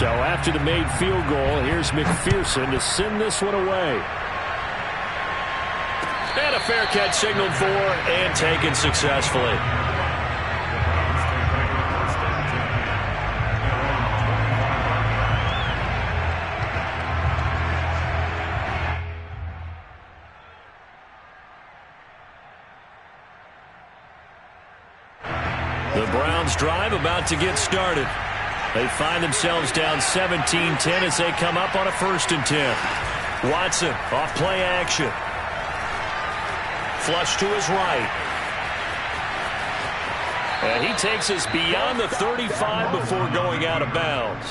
So after the made field goal, here's McPherson to send this one away. And a fair catch signaled for and taken successfully. The Browns drive about to get started. They find themselves down 17-10 as they come up on a 1st and 10. Watson off play action. Flush to his right. And he takes us beyond the 35 before going out of bounds.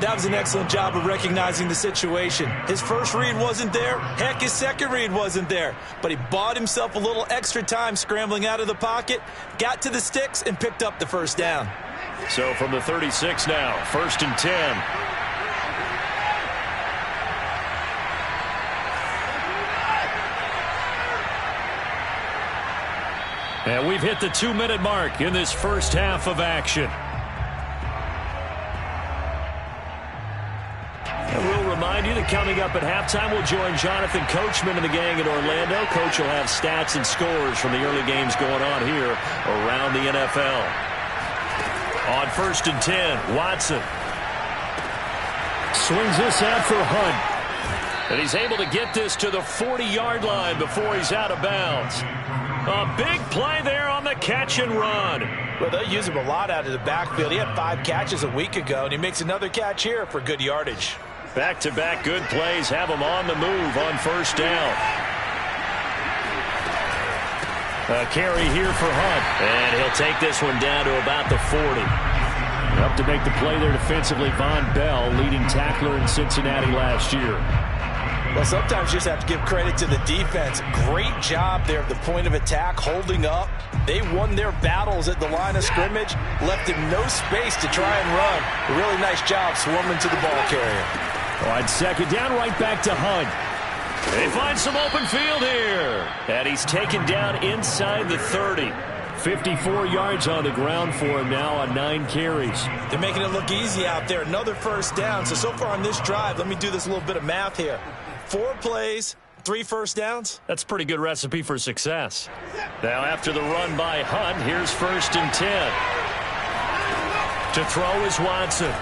That was an excellent job of recognizing the situation. His first read wasn't there. Heck, his second read wasn't there. But he bought himself a little extra time scrambling out of the pocket, got to the sticks, and picked up the first down. So from the 36 now, 1st and 10. And we've hit the 2-minute mark in this first half of action. And we'll remind you that coming up at halftime, we'll join Jonathan Coachman and the gang in Orlando. Coach will have stats and scores from the early games going on here around the NFL. On 1st and 10, Watson. Swings this out for Hunt. And he's able to get this to the 40-yard line before he's out of bounds. A big play there on the catch and run. Well, they'll use him a lot out of the backfield. He had 5 catches a week ago, and he makes another catch here for good yardage. Back-to-back good plays have him on the move on 1st down. A carry here for Hunt. And he'll take this one down to about the 40. Up to make the play there defensively, Von Bell, leading tackler in Cincinnati last year. Well, sometimes you just have to give credit to the defense. Great job there at the point of attack, holding up. They won their battles at the line of scrimmage, left him no space to try and run. A really nice job swarming to the ball carrier. On 2nd down, right back to Hunt. They find some open field here. And he's taken down inside the 30. 54 yards on the ground for him now on 9 carries. They're making it look easy out there. Another 1st down. So far on this drive, let me do this little bit of math here. 4 plays, 3 1st downs. That's a pretty good recipe for success. Now after the run by Hunt, here's 1st and 10. To throw is Watson.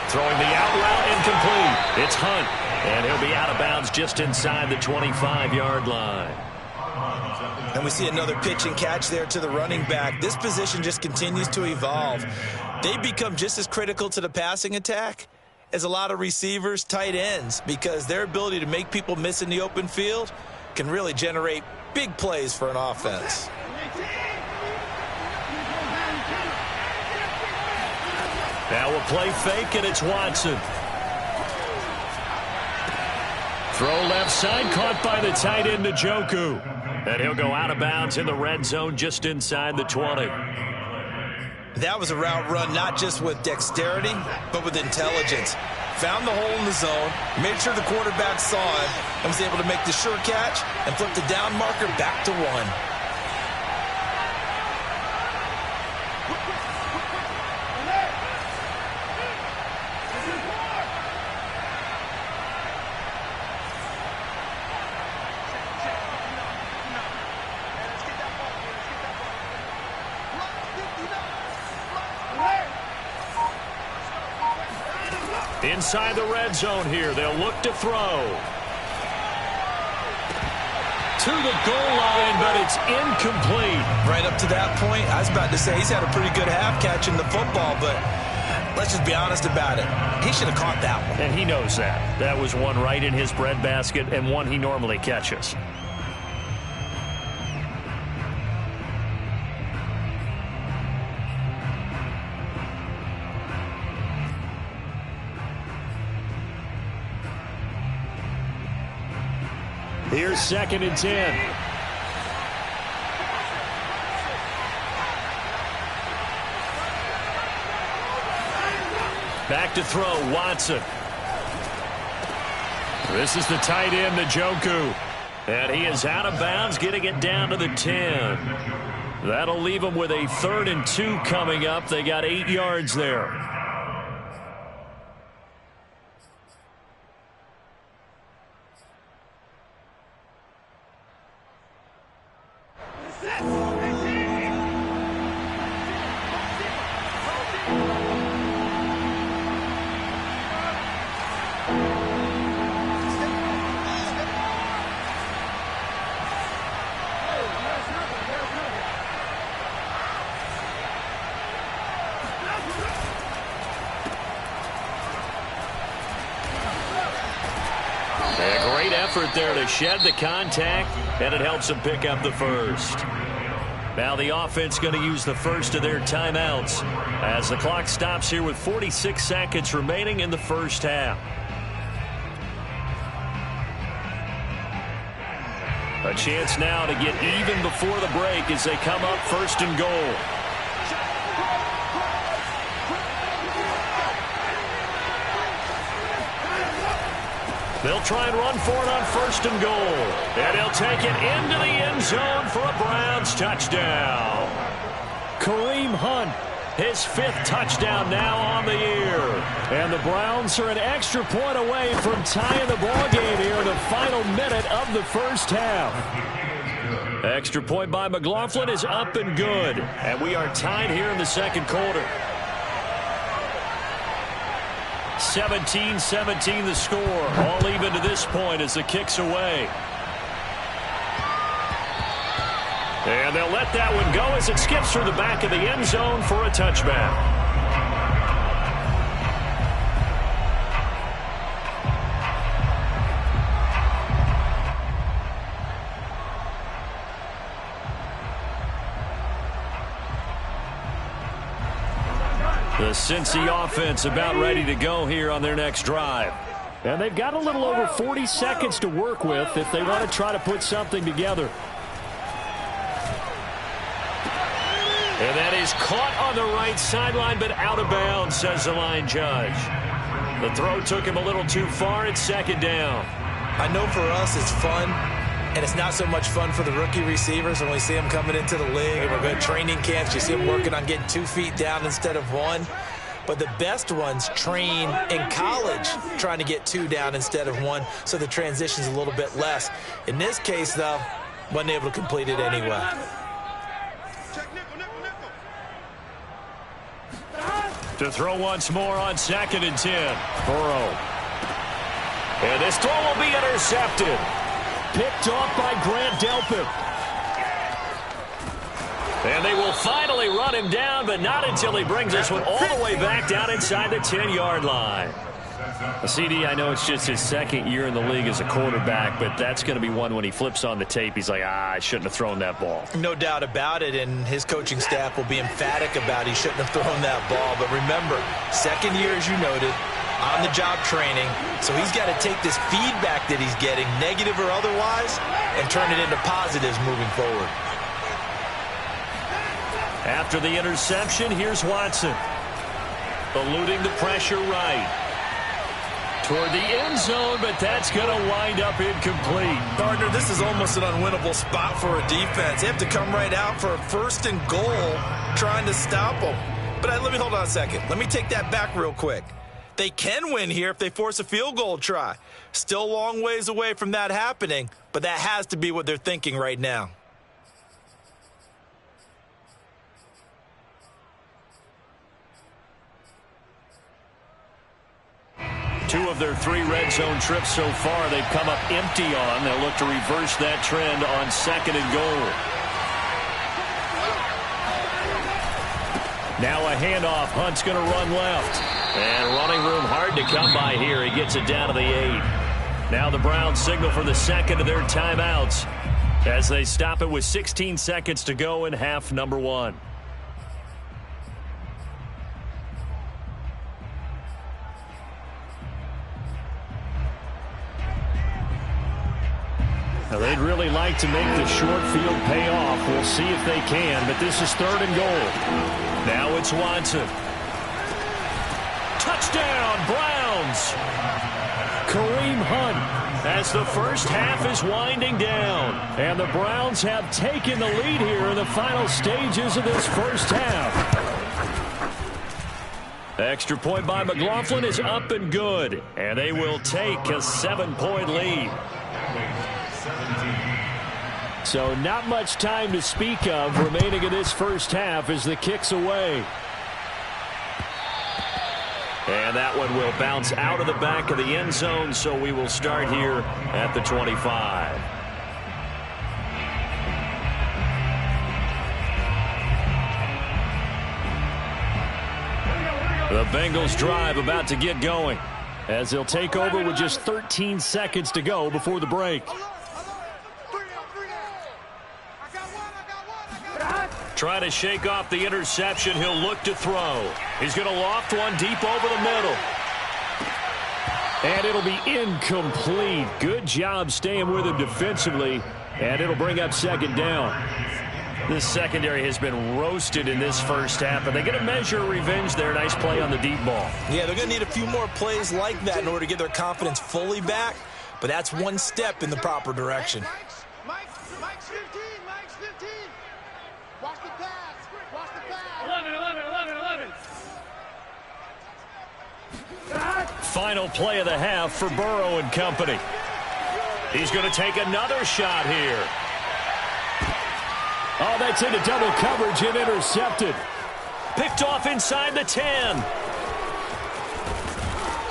Throwing the out route incomplete. It's Hunt. And he'll be out of bounds just inside the 25-yard line. And we see another pitch and catch there to the running back. This position just continues to evolve. They become just as critical to the passing attack as a lot of receivers, tight ends, because their ability to make people miss in the open field can really generate big plays for an offense. Now we'll play fake, and it's Watson. Throw left side, caught by the tight end, Njoku. And he'll go out of bounds in the red zone just inside the 20. That was a route run not just with dexterity, but with intelligence. Found the hole in the zone, made sure the quarterback saw it, and was able to make the sure catch and flip the down marker back to 1. Inside the red zone here, they'll look to throw. To the goal line, but it's incomplete. Right up to that point, I was about to say he's had a pretty good half catching the football, but let's just be honest about it. He should have caught that one. And he knows that. That was one right in his breadbasket and one he normally catches. Here's 2nd and 10. Back to throw, Watson. This is the tight end, Njoku. And he is out of bounds, getting it down to the 10. That'll leave him with a 3rd and 2 coming up. They got 8 yards there. effort there to shed the contact, and it helps them pick up the first. Now the offense going to use the first of their timeouts as the clock stops here with 46 seconds remaining in the first half. A chance now to get even before the break as they come up first and goal. They'll try and run for it on first and goal. And he'll take it into the end zone for a Browns touchdown. Kareem Hunt, his 5th touchdown now on the year. And the Browns are an extra point away from tying the ball game here in the final minute of the first half. Extra point by McLaughlin is up and good. And we are tied here in the second quarter. 17-17 the score. All even to this point as the kick's away. And they'll let that one go as it skips through the back of the end zone for a touchback. The Cincy offense about ready to go here on their next drive. And they've got a little over 40 seconds to work with if they want to try to put something together. And that is caught on the right sideline, but out of bounds, says the line judge. The throw took him a little too far. It's second down. I know for us it's fun, and it's not so much fun for the rookie receivers when we see them coming into the league and we're going to training camps. You see them working on getting 2 feet down instead of 1. But the best ones train in college trying to get 2 down instead of 1, so the transition's a little bit less. In this case, though, wasn't able to complete it anyway. To throw once more on 2nd and 10. Burrow. And this throw will be intercepted. Picked off by Grant Delpit. And they will finally run him down, but not until he brings this one all the way back down inside the 10-yard line. CD, I know it's just his 2nd year in the league as a quarterback, but that's going to be one when he flips on the tape. He's like, I shouldn't have thrown that ball. No doubt about it, and his coaching staff will be emphatic about he shouldn't have thrown that ball. But remember, 2nd year, as you noted, on-the-job training, so he's got to take this feedback that he's getting, negative or otherwise, and turn it into positives moving forward. After the interception, here's Watson. Eluding the pressure right. Toward the end zone, but that's going to wind up incomplete. Gardner, this is almost an unwinnable spot for a defense. They have to come right out for a 1st and goal trying to stop them. But let me hold on a second. Let me take that back real quick. They can win here if they force a field goal try. Still a long ways away from that happening, but that has to be what they're thinking right now. Two of their 3 red zone trips so far they've come up empty on. They'll look to reverse that trend on 2nd and goal. Now a handoff. Hunt's going to run left. And running room hard to come by here. He gets it down to the 8. Now the Browns signal for the 2nd of their timeouts as they stop it with 16 seconds to go in half number 1. Now they'd really like to make the short field pay off. We'll see if they can, but this is 3rd and goal. Now it's Watson. Touchdown, Browns! Kareem Hunt as the first half is winding down. And the Browns have taken the lead here in the final stages of this first half. Extra point by McLaughlin is up and good. And they will take a 7-point lead. So not much time to speak of remaining in this first half as the kick's away. And that one will bounce out of the back of the end zone, so we will start here at the 25. The Bengals drive about to get going. as they'll take over with just 13 seconds to go before the break. Trying to shake off the interception. He'll look to throw. He's going to loft one deep over the middle. And it'll be incomplete. Good job staying with him defensively, and it'll bring up second down. This secondary has been roasted in this first half, and they're going to measure revenge there. Nice play on the deep ball. Yeah, they're going to need a few more plays like that in order to get their confidence fully back, but that's one step in the proper direction. Mike's 15. Mike's 15. Watch the pass. Watch the pass. 11. Final play of the half for Burrow and company. He's going to take another shot here. Oh, that's into double coverage and intercepted. Picked off inside the 10.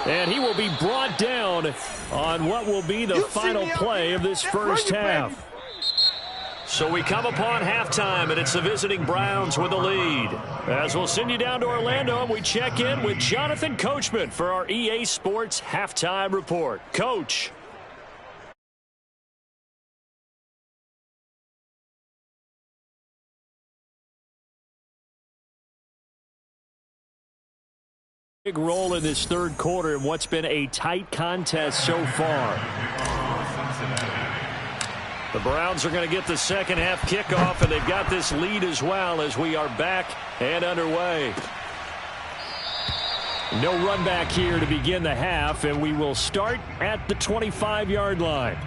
And he will be brought down on what will be the final play of this first half. So we come upon halftime, and it's the visiting Browns with the lead. As we'll send you down to Orlando, and we check in with Jonathan Coachman for our EA Sports Halftime Report. Coach. Big role in this third quarter in what's been a tight contest so far. The Browns are going to get the second half kickoff, and they've got this lead as well as we are back and underway. No run back here to begin the half, and we will start at the 25-yard line.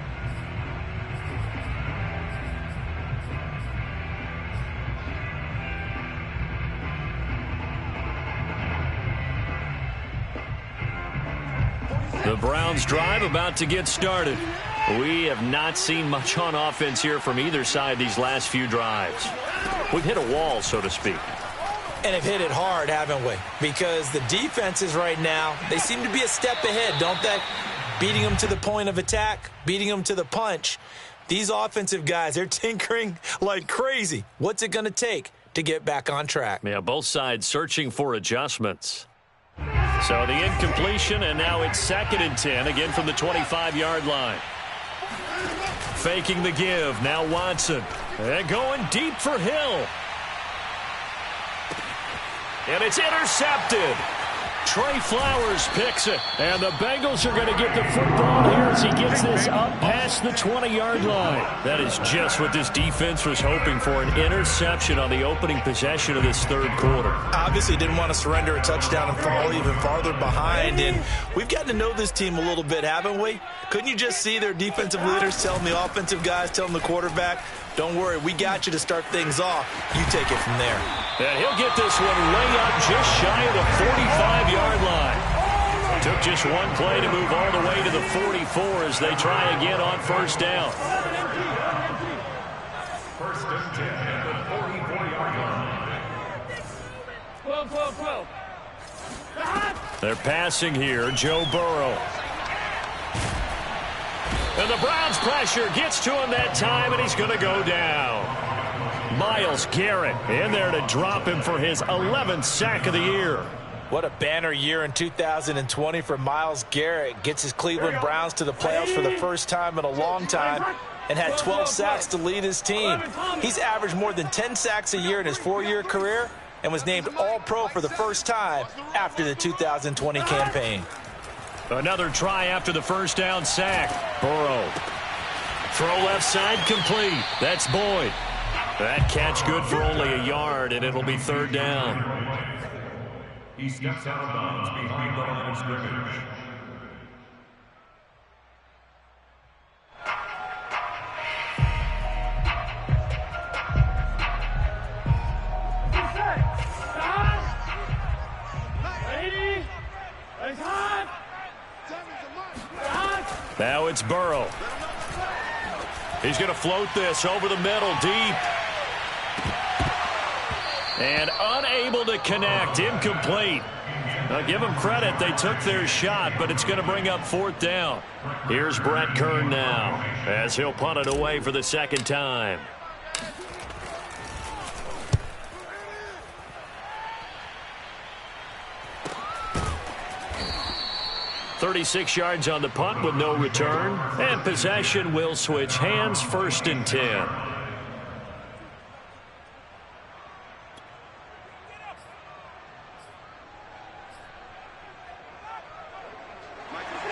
The Browns drive about to get started. We have not seen much on offense here from either side these last few drives. We've hit a wall, so to speak. And have hit it hard, haven't we? Because the defenses right now, they seem to be a step ahead, don't they? Beating them to the point of attack, beating them to the punch. These offensive guys, they're tinkering like crazy. What's it going to take to get back on track? Yeah, both sides searching for adjustments. So the incompletion, and now it's 2nd and 10, again from the 25-yard line. Faking the give, now Watson. And going deep for Hill. And it's intercepted. Trey Flowers picks it, and the Bengals are going to get the football here as he gets this up past the 20-yard line. That is just what this defense was hoping for, an interception on the opening possession of this third quarter. Obviously didn't want to surrender a touchdown and fall even farther behind, and we've gotten to know this team a little bit, haven't we? Couldn't you just see their defensive leaders telling the offensive guys, telling the quarterback, don't worry, we got you to start things off. You take it from there. And he'll get this one way up just shy of the 45-yard line. Took just one play to move all the way to the 44 as they try again on first down. First and 10 at the 44-yard line. 12. They're passing here, Joe Burrow. And the Browns pressure gets to him that time, and he's going to go down. Myles Garrett in there to drop him for his 11th sack of the year. What a banner year in 2020 for Myles Garrett. Gets his Cleveland Browns to the playoffs for the first time in a long time and had 12 sacks to lead his team. He's averaged more than 10 sacks a year in his 4-year career and was named All-Pro for the first time after the 2020 campaign. Another try after the first down sack. Burrow. Throw left side complete. That's Boyd. That catch good for only a yard, and it'll be 3rd down. He steps out of bounds behind the line of scrimmage. Now it's Burrow. He's going to float this over the middle, deep. And unable to connect, incomplete. Now give them credit, they took their shot, but it's going to bring up 4th down. Here's Brett Kern now, as he'll punt it away for the 2nd time. 36 yards on the punt with no return. And possession will switch hands, 1st and 10.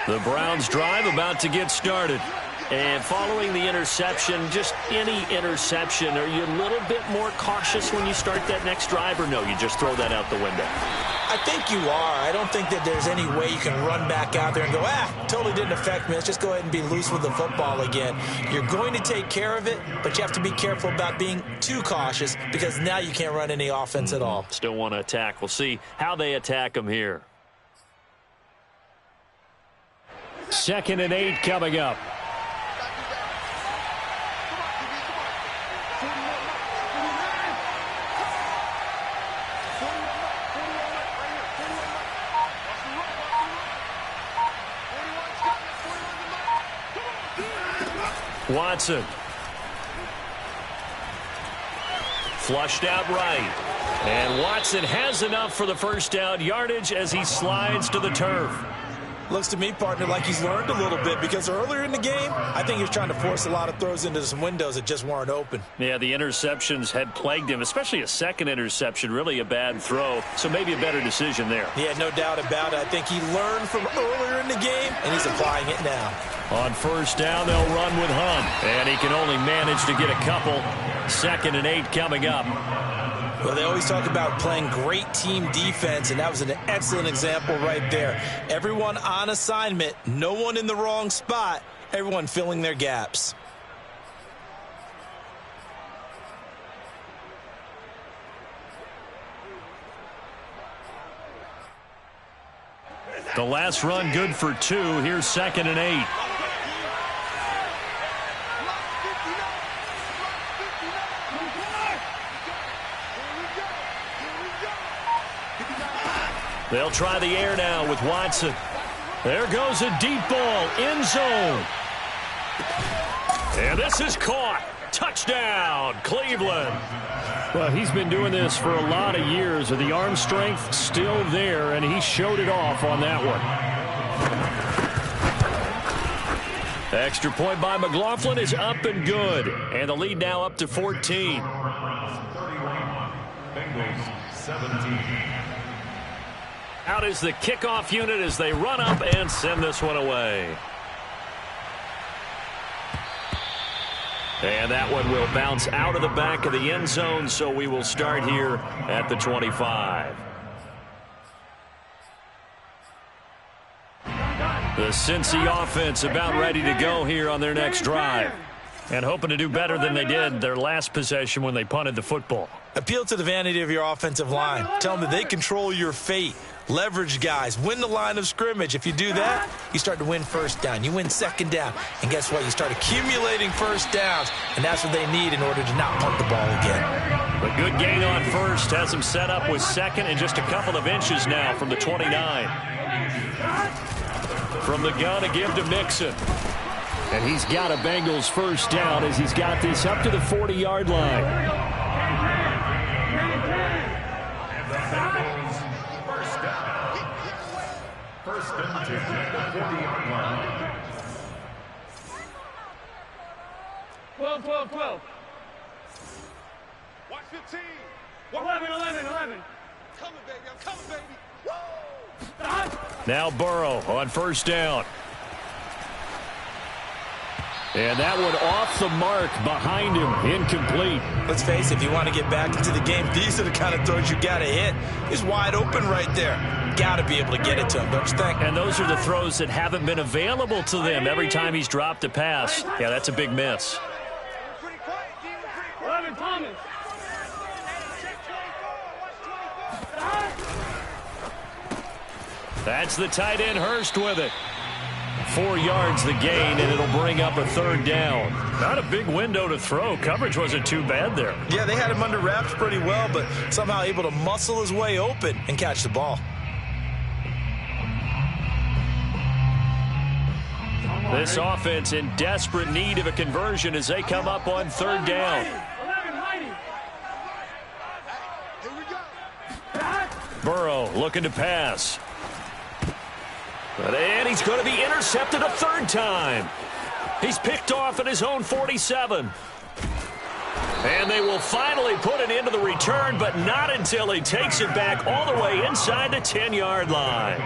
The Browns drive about to get started. And following the interception, just any interception, are you a little bit more cautious when you start that next drive, or no, you just throw that out the window? I think you are. I don't think that there's any way you can run back out there and go, totally didn't affect me. Let's just go ahead and be loose with the football again. You're going to take care of it, but you have to be careful about being too cautious because now you can't run any offense at all. Still want to attack. We'll see how they attack them here. 2nd and 8 coming up. Watson. Flushed out right. And Watson has enough for the 1st down yardage as he slides to the turf. Looks to me, partner, like he's learned a little bit because earlier in the game, I think he was trying to force a lot of throws into some windows that just weren't open. Yeah, the interceptions had plagued him, especially a second interception, really a bad throw. So maybe a better decision there. Yeah, no doubt about it. I think he learned from earlier in the game, and he's applying it now. On 1st down, they'll run with Hunt. And he can only manage to get a couple. 2nd and 8 coming up. Well, they always talk about playing great team defense, and that was an excellent example right there. Everyone on assignment, no one in the wrong spot, everyone filling their gaps. The last run good for 2. Here's 2nd and 8. They'll try the air now with Watson. There goes a deep ball, end zone. And this is caught. Touchdown, Cleveland. Well, he's been doing this for a lot of years. The arm strength still there, and he showed it off on that one. Extra point by McLaughlin is up and good. And the lead now up to 14. 31. Bengals 17. Out is the kickoff unit as they run up and send this one away. And that one will bounce out of the back of the end zone, so we will start here at the 25. The Cincy offense about ready to go here on their next drive. And hoping to do better than they did their last possession when they punted the football. Appeal to the vanity of your offensive line. Tell them that they control your fate. Leverage guys. Win the line of scrimmage. If you do that, you start to win 1st down. You win 2nd down. And guess what? You start accumulating 1st downs. And that's what they need in order to not punt the ball again. A good gain on 1st. Has them set up with 2nd and just a couple of inches now from the 29. From the gun, a give to Mixon. And he's got a Bengals 1st down as he's got this up to the 40-yard line. And the Bengals 1st down. 1st and 10 at the 40-yard line. 12, 12, 12. Watch 15. 11, 11, 11. Coming, baby. I'm coming, baby. Woo! Now Burrow on 1st down. And that one off the mark behind him, incomplete. Let's face it, if you want to get back into the game, these are the kind of throws you got to hit. He's wide open right there. Got to be able to get it to him, don't you think? And those are the throws that haven't been available to them every time he's dropped a pass. Yeah, that's a big miss. Pretty quiet, D. We're pretty quiet. That's the tight end, Hurst, with it. 4 yards the gain, and it'll bring up a 3rd down. Not a big window to throw. Coverage wasn't too bad there. Yeah, they had him under wraps pretty well, but somehow able to muscle his way open and catch the ball. This offense in desperate need of a conversion as they come up on 3rd down. Burrow looking to pass. And he's going to be intercepted a third time. He's picked off at his own 47. And they will finally put an end to the return, but not until he takes it back all the way inside the 10-yard line.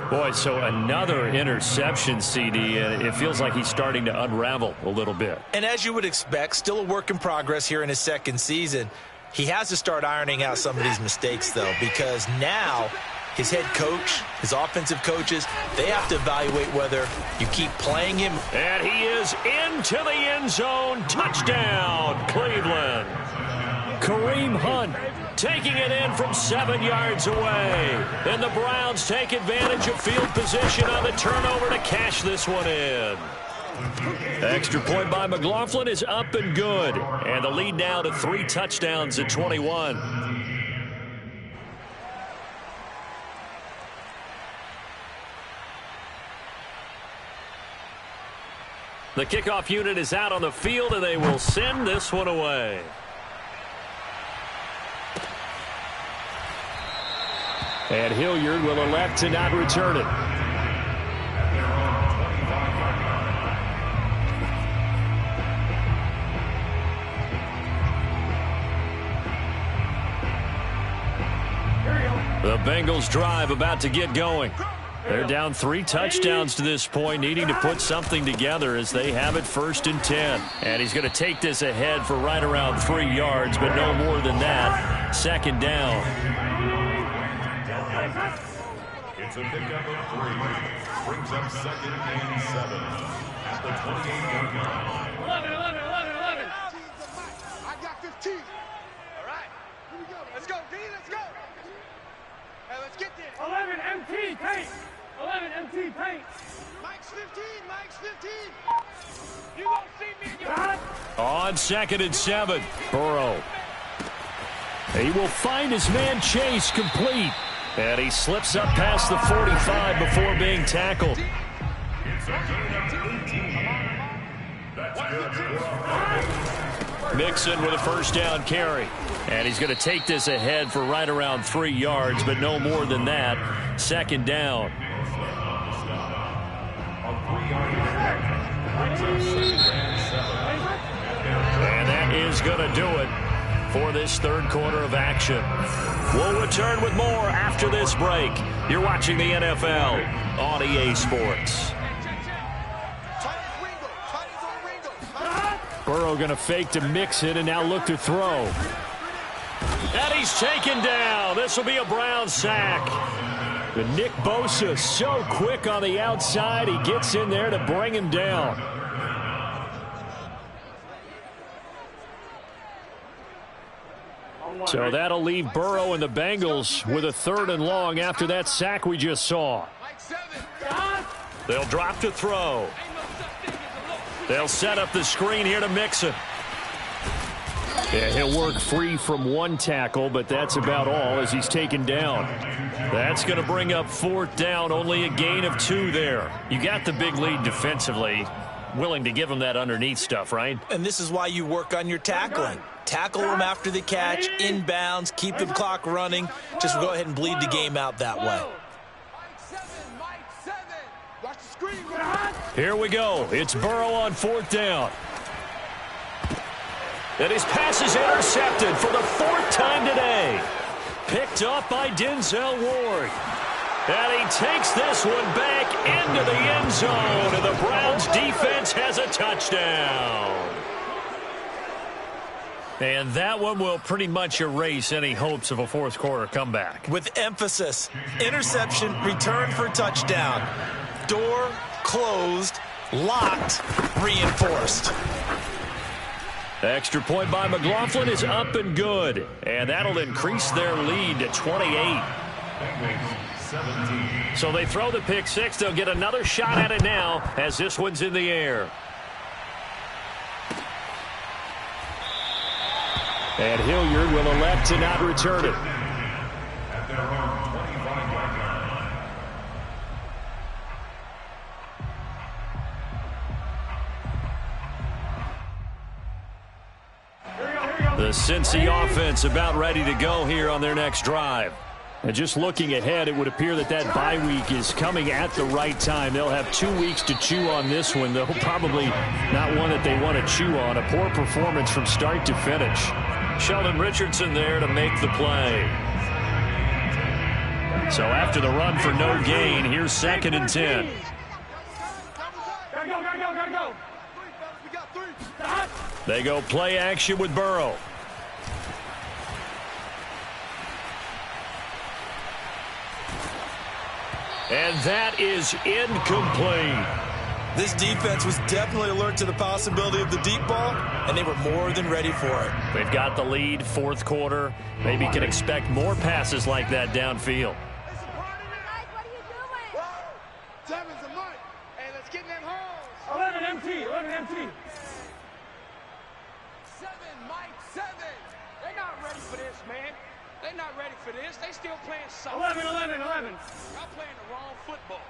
Boy, so another interception, CD, and it feels like he's starting to unravel a little bit. And as you would expect, still a work in progress here in his second season. He has to start ironing out some of these mistakes, though, because now his head coach, his offensive coaches, they have to evaluate whether you keep playing him. And he is into the end zone. Touchdown, Cleveland. Kareem Hunt taking it in from 7 yards away. And the Browns take advantage of field position on the turnover to cash this one in. Extra point by McLaughlin is up and good. And the lead now to 3 touchdowns at 21. The kickoff unit is out on the field, and they will send this one away. And Hilliard will elect to not return it. The Bengals drive about to get going. They're down 3 touchdowns to this point, needing to put something together as they have it 1st and 10. And he's going to take this ahead for right around 3 yards, but no more than that. 2nd down. It's a pickup of 3. Brings up 2nd and 7 at the 28-yard line. 11. I got 15. All right. Here we go. Let's go, D. Let's go. Hey, let's get this. 11 MT paint. 11 MT paint. Mike's 15. Mike's 15. You won't see me in your On 2nd and 7. Burrow. He will find his man Chase complete. And he slips up past the 45 before being tackled. It's a gain of 18. That's good. Mixon with a 1st down carry. And he's going to take this ahead for right around 3 yards, but no more than that. 2nd down. And that is going to do it for this 3rd quarter of action. We'll return with more after this break. You're watching the NFL on EA Sports. Burrow going to fake to Mixon and now look to throw. And he's taken down. This will be a Brown sack. The Nick Bosa so quick on the outside. He gets in there to bring him down. So that'll leave Burrow and the Bengals with a 3rd and long after that sack we just saw. They'll drop to throw. They'll set up the screen here to Mixon. Yeah, he'll work free from 1 tackle, but that's about all as he's taken down. That's going to bring up 4th down, only a gain of 2 there. You got the big lead defensively. Willing to give him that underneath stuff, right? And this is why you work on your tackling. Tackle them after the catch, inbounds, keep the clock running. Just go ahead and bleed the game out that way. Mike 7. Watch the screen. Here we go. It's Burrow on 4th down. And his pass is intercepted for the 4th time today. Picked up by Denzel Ward. And he takes this one back into the end zone. And the Browns defense has a touchdown. And that one will pretty much erase any hopes of a 4th quarter comeback. With emphasis, interception, return for touchdown. Door closed, locked, reinforced. Extra point by McLaughlin is up and good. And that'll increase their lead to 28. So they throw the pick 6. They'll get another shot at it now as this one's in the air. And Hilliard will elect to not return it. At their own 25-yard line. The Cincy offense about ready to go here on their next drive. And just looking ahead, it would appear that bye week is coming at the right time. They'll have 2 weeks to chew on this one, though probably not one that they want to chew on. A poor performance from start to finish. Sheldon Richardson there to make the play. So after the run for no gain, here's 2nd and 10. Gotta go. They go play action with Burrow. And that is incomplete. This defense was definitely alert to the possibility of the deep ball, and they were more than ready for it. They've got the lead, 4th quarter. Maybe can expect more passes like that downfield. Seven's a Mike. Hey, let's get in them holes. 11 MT. 7, Mike, 7. They're not ready for this, man. They're not ready for this. They still playing soft. 11. Y'all playing the wrong football.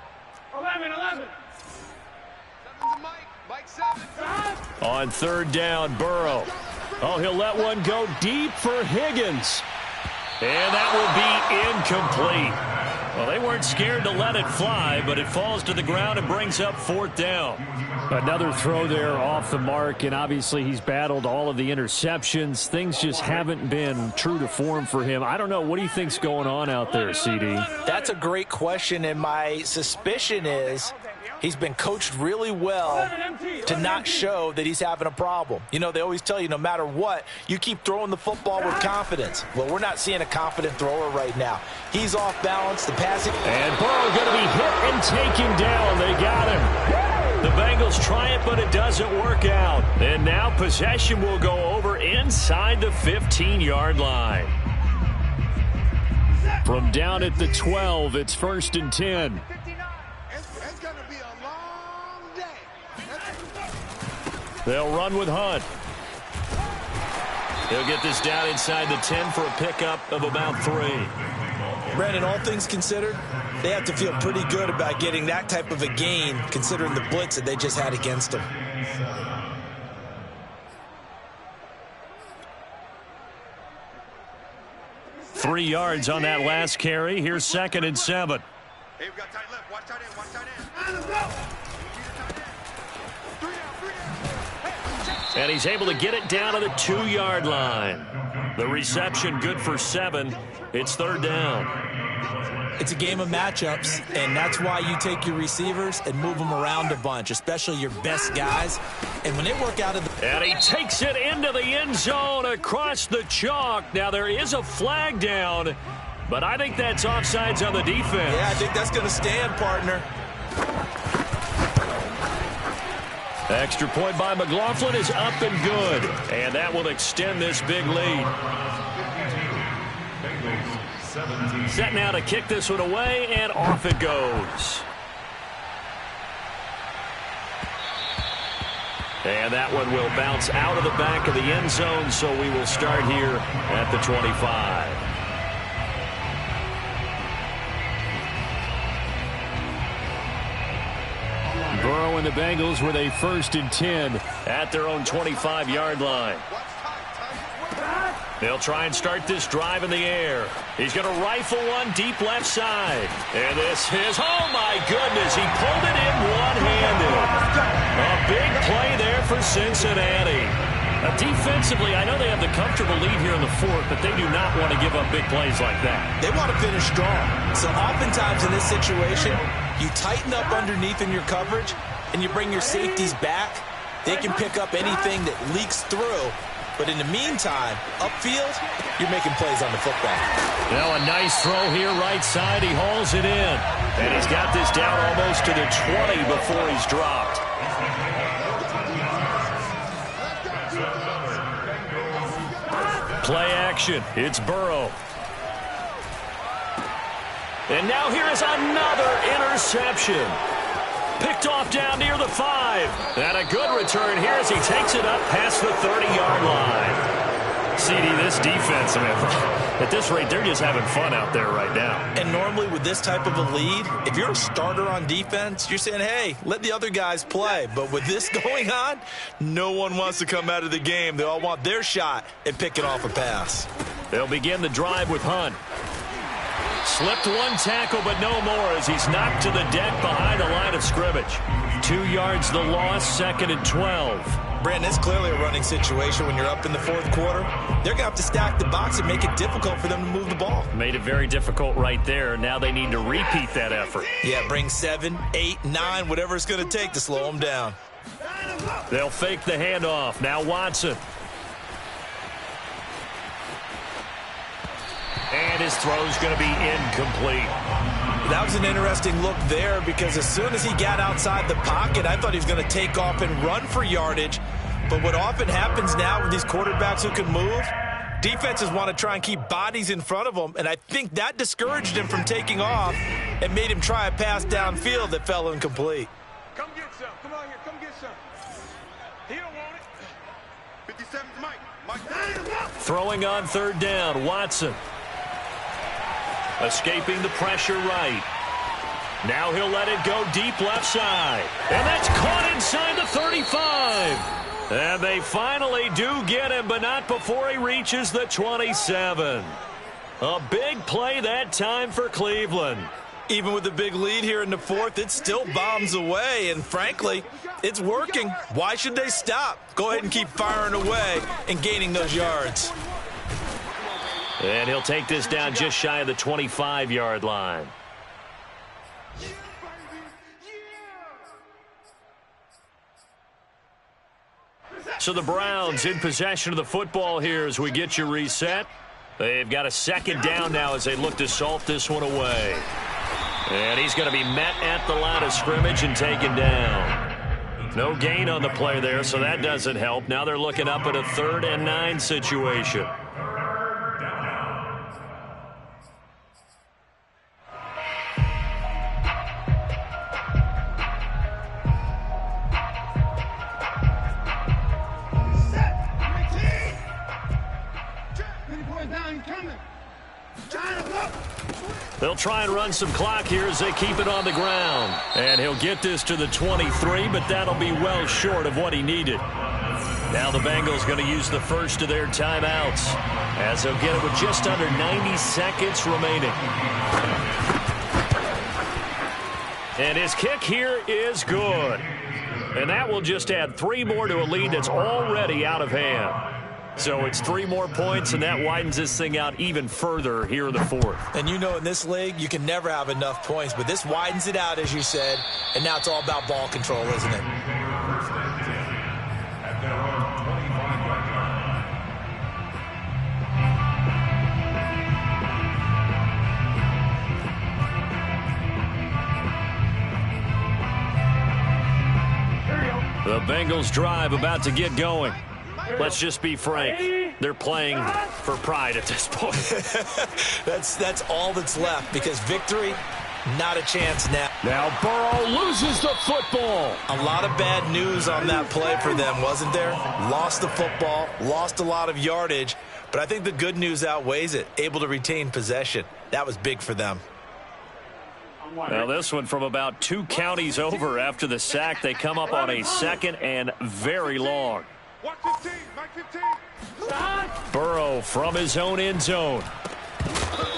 11. 7's a Mike. Mike 7. On 3rd down, Burrow. Oh, he'll let one go deep for Higgins. And that will be incomplete. Well, they weren't scared to let it fly, but it falls to the ground and brings up 4th down. Another throw there off the mark, and obviously he's battled all of the interceptions. Things just haven't been true to form for him. I don't know. What do you think's going on out there, CD? That's a great question, and my suspicion is he's been coached really well to not show that he's having a problem. You know, they always tell you no matter what, you keep throwing the football with confidence. Well, we're not seeing a confident thrower right now. He's off balance. The passing. And Burrow going to be hit and taken down. They got him. The Bengals try it, but it doesn't work out. And now possession will go over inside the 15-yard line. From down at the 12, it's 1st and 10. It's going to be a long day. They'll run with Hunt. He'll get this down inside the 10 for a pickup of about 3. Brandon, all things considered, they have to feel pretty good about getting that type of a gain considering the blitz that they just had against them. Three yards on that last carry. Here's 2nd and 7. Hey, we got tight left. Watch tight end. Watch tight end. Let's go. And he's able to get it down to the 2-yard line. The reception good for 7. It's 3rd down. It's a game of matchups, and that's why you take your receivers and move them around a bunch, especially your best guys. And when they work out of the... And he takes it into the end zone across the chalk. Now, there is a flag down, but I think that's offsides on the defense. Yeah, I think that's going to stand, partner. Extra point by McLaughlin is up and good. And that will extend this big lead. Set now to kick this one away, and off it goes. And that one will bounce out of the back of the end zone, so we will start here at the 25. Burrow and the Bengals with a 1st and 10 at their own 25-yard line. They'll try and start this drive in the air. He's going to rifle one deep left side. And this is, oh my goodness, he pulled it in one-handed. A big play there for Cincinnati. Defensively, I know they have the comfortable lead here in the 4th, but they do not want to give up big plays like that. They want to finish strong. So oftentimes in this situation, you tighten up underneath in your coverage, and you bring your safeties back. They can pick up anything that leaks through. But in the meantime, upfield, you're making plays on the football. Now a nice throw here right side. He hauls it in. And he's got this down almost to the 20 before he's dropped. Play action. It's Burrow. And now here is another interception. Picked off down near the 5. And a good return here as he takes it up past the 30-yard line. CD, this defense, man, at this rate, they're just having fun out there right now. And normally with this type of a lead, if you're a starter on defense, you're saying, hey, let the other guys play. But with this going on, no one wants to come out of the game. They all want their shot at picking off a pass. They'll begin the drive with Hunt. Slipped one tackle, but no more as he's knocked to the deck behind the line of scrimmage. 2 yards the loss, 2nd and 12. Brandon, it's clearly a running situation when you're up in the 4th quarter. They're going to have to stack the box and make it difficult for them to move the ball. Made it very difficult right there. Now they need to repeat that effort. Yeah, bring 7, 8, 9, whatever it's going to take to slow them down. They'll fake the handoff. Now Watson. And his throw's going to be incomplete. That was an interesting look there because as soon as he got outside the pocket, I thought he was going to take off and run for yardage. But what often happens now with these quarterbacks who can move, defenses want to try and keep bodies in front of them, and I think that discouraged him from taking off and made him try a pass downfield that fell incomplete. Come get some. Come on here. Come get some. He don't want it. 57's Mike. Throwing on 3rd down, Watson. Escaping the pressure right. Now he'll let it go deep left side. And that's caught inside the 35. And they finally do get him, but not before he reaches the 27. A big play that time for Cleveland. Even with the big lead here in the 4th, it still bombs away, and frankly, it's working. Why should they stop? Go ahead and keep firing away and gaining those yards. And he'll take this down just shy of the 25-yard line. So the Browns in possession of the football here as we get you reset. They've got a 2nd down now as they look to salt this one away. And he's going to be met at the line of scrimmage and taken down. No gain on the play there, so that doesn't help. Now they're looking up at a 3rd and 9 situation. They'll try and run some clock here as they keep it on the ground. And he'll get this to the 23, but that'll be well short of what he needed. Now the Bengals going to use the first of their timeouts as they'll get it with just under 90 seconds remaining. And his kick here is good. And that will just add 3 more to a lead that's already out of hand. So it's 3 more points, and that widens this thing out even further here in the 4th. And you know in this league, you can never have enough points, but this widens it out, as you said, and now it's all about ball control, isn't it? At their own 25-yard line. The Bengals drive about to get going. Let's just be frank. They're playing for pride at this point. That's all that's left because victory, not a chance now. Now Burrow loses the football. A lot of bad news on that play for them, wasn't there? Lost the football, lost a lot of yardage, but I think the good news outweighs it. Able to retain possession. That was big for them. Now this one from about 2 counties over after the sack. They come up on a 2nd and very long. Watch 15, Mike 15. Burrow from his own end zone.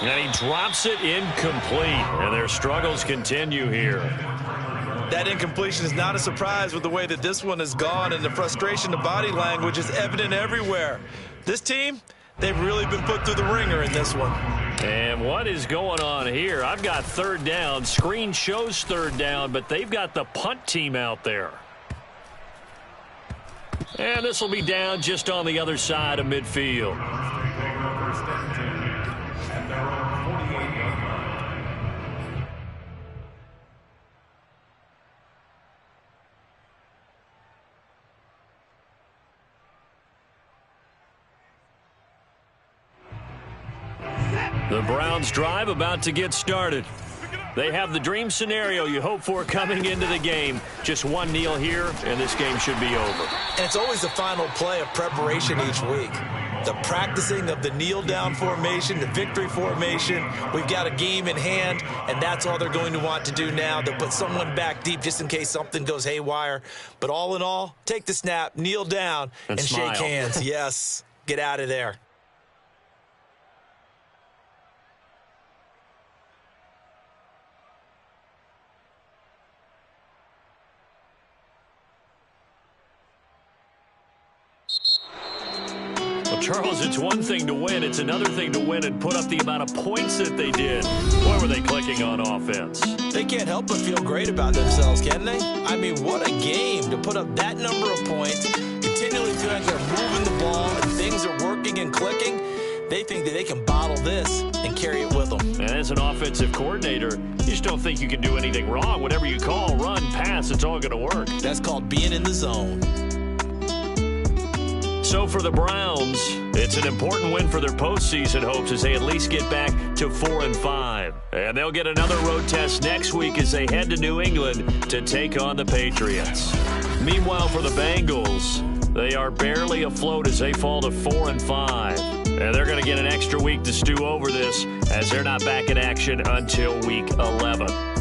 And he drops it incomplete. And their struggles continue here. That incompletion is not a surprise with the way that this one has gone, and the frustration, the body language is evident everywhere. This team, they've really been put through the ringer in this one. And what is going on here? I've got 3rd down. Screen shows 3rd down, but they've got the punt team out there. And this will be down just on the other side of midfield. First and 10 at their own 48-yard line. The Browns drive about to get started. They have the dream scenario you hope for coming into the game. Just one kneel here, and this game should be over. And it's always the final play of preparation each week. The practicing of the kneel-down formation, the victory formation. We've got a game in hand, and that's all they're going to want to do now. They'll put someone back deep just in case something goes haywire. But all in all, take the snap, kneel down, and shake hands. Yes, get out of there. Charles, it's one thing to win. It's another thing to win and put up the amount of points that they did. Boy, were they clicking on offense. They can't help but feel great about themselves, can they? I mean, what a game to put up that number of points, continually feel like they're moving the ball and things are working and clicking. They think that they can bottle this and carry it with them. And as an offensive coordinator, you just don't think you can do anything wrong. Whatever you call, run, pass, it's all going to work. That's called being in the zone. So for the Browns, it's an important win for their postseason hopes as they at least get back to 4-5. And they'll get another road test next week as they head to New England to take on the Patriots. Meanwhile, for the Bengals, they are barely afloat as they fall to 4-5. And they're going to get an extra week to stew over this as they're not back in action until week 11.